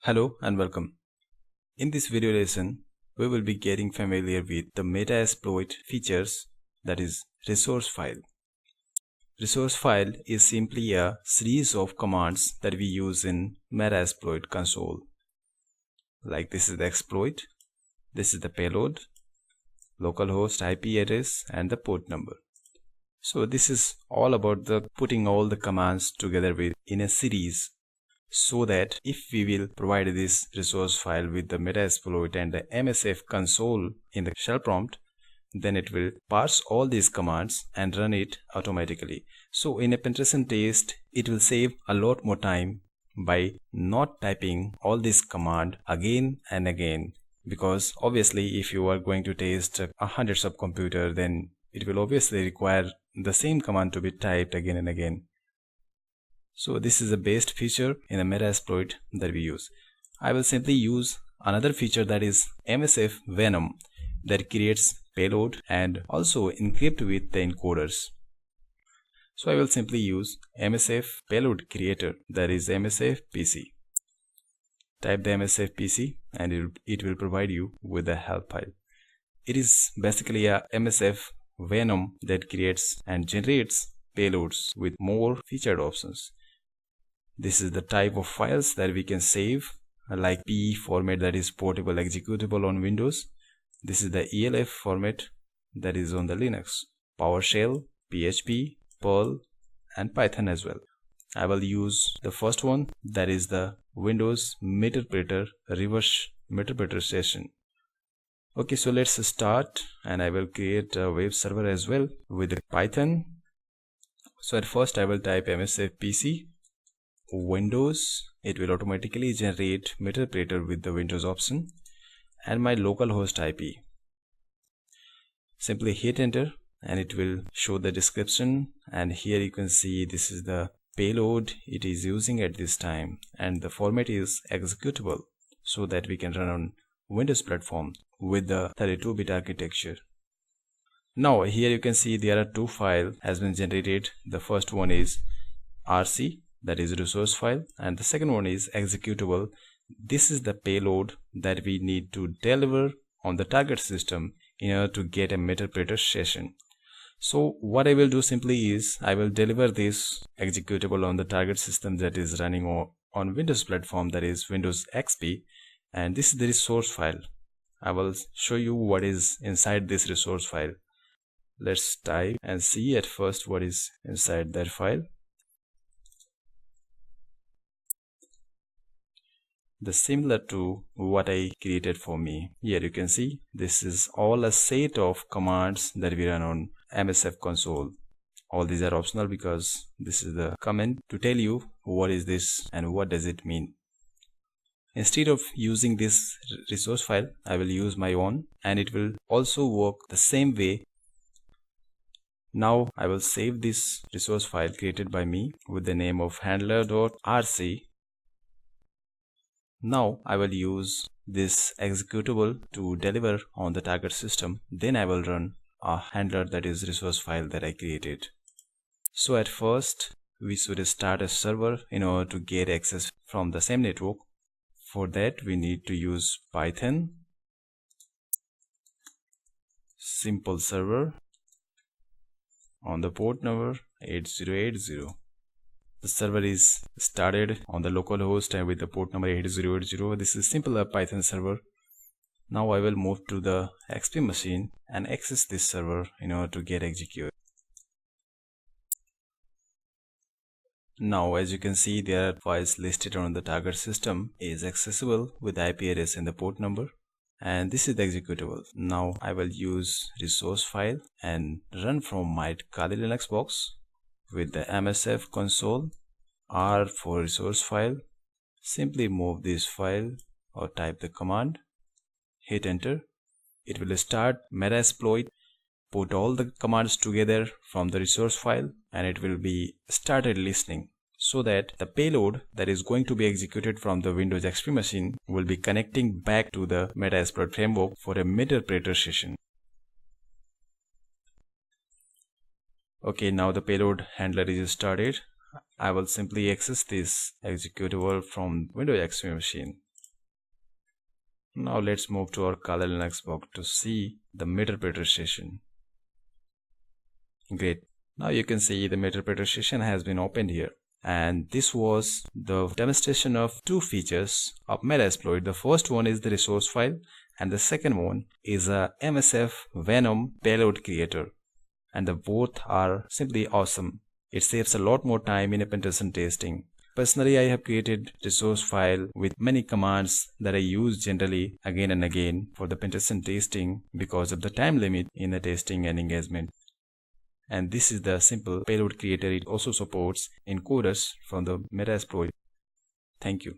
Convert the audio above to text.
Hello and welcome. In this video lesson, we will be getting familiar with the Metasploit features, that is resource file. Resource file is simply a series of commands that we use in Metasploit console. Like this is the exploit, this is the payload, localhost IP address and the port number. So this is all about the putting all the commands together in a series, so that if we will provide this resource file with the Metasploit and the MSF console in the shell prompt, then it will parse all these commands and run it automatically. So in a penetration test, it will save a lot more time by not typing all this command again and again, because obviously if you are going to test hundreds of computers, then it will obviously require the same command to be typed again and again. So this is the best feature in the Metasploit that we use. I will simply use another feature, that is Msfvenom, that creates payload and also encrypt with the encoders. So I will simply use MSF payload creator, that is msfpc. Type the msfpc and it will provide you with the help file. It is basically a Msfvenom that creates and generates payloads with more featured options. This is the type of files that we can save, like PE format, that is portable executable on Windows. This is the ELF format, that is on the Linux. PowerShell, PHP, Perl and Python as well. I will use the first one, that is the Windows Meterpreter reverse Meterpreter session. Okay, so let's start, and I will create a web server as well with Python. So at first I will type msfpc Windows. It will automatically generate Meterpreter with the Windows option, and my localhost IP. Simply hit enter and it will show the description, and here you can see this is the payload it is using at this time, and the format is executable, so that we can run on Windows platform with the 32-bit architecture. Now here you can see there are two files has been generated. The first one is RC, that is resource file, and the second one is executable. This is the payload that we need to deliver on the target system in order to get a Meterpreter session. So what I will do simply is I will deliver this executable on the target system that is running on Windows platform, that is Windows XP, and this is the resource file. I will show you what is inside this resource file. Let's type and see at first what is inside that file. The similar to what I created for me. Here you can see this is all a set of commands that we run on MSF console. All these are optional because this is the comment to tell you what is this and what does it mean. Instead of using this resource file, I will use my own, and it will also work the same way. Now I will save this resource file created by me with the name of handler.rc. Now I will use this executable to deliver on the target system. Then I will run a handler, that is resource file that I created. So at first we should start a server in order to get access from the same network. For that we need to use Python simple server on the port number 8080. The server is started on the localhost and with the port number 8080. This is simple Python server. Now I will move to the XP machine and access this server in order to get execute. Now as you can see, there are files listed on the target system is accessible with the IP address and the port number, and this is the executable. Now I will use resource file and run from my Kali Linux box with the MSF console. R for resource file. Simply move this file or type the command, hit enter. It will start Metasploit, put all the commands together from the resource file, and it will be started listening, so that the payload that is going to be executed from the Windows XP machine will be connecting back to the Metasploit framework for a Meterpreter session. Okay, now the payload handler is started. I will simply access this executable from Windows XP machine. Now let's move to our Kali Linux box to see the Meterpreter session. Great. Now you can see the Meterpreter session has been opened here. And this was the demonstration of two features of Metasploit. The first one is the resource file, and the second one is a Msfvenom payload creator. And the both are simply awesome. It saves a lot more time in a penetration testing. Personally, I have created resource file with many commands that I use generally again and again for the penetration testing because of the time limit in the testing and engagement. And this is the simple payload creator. It also supports encoders from the Metasploit. Thank you.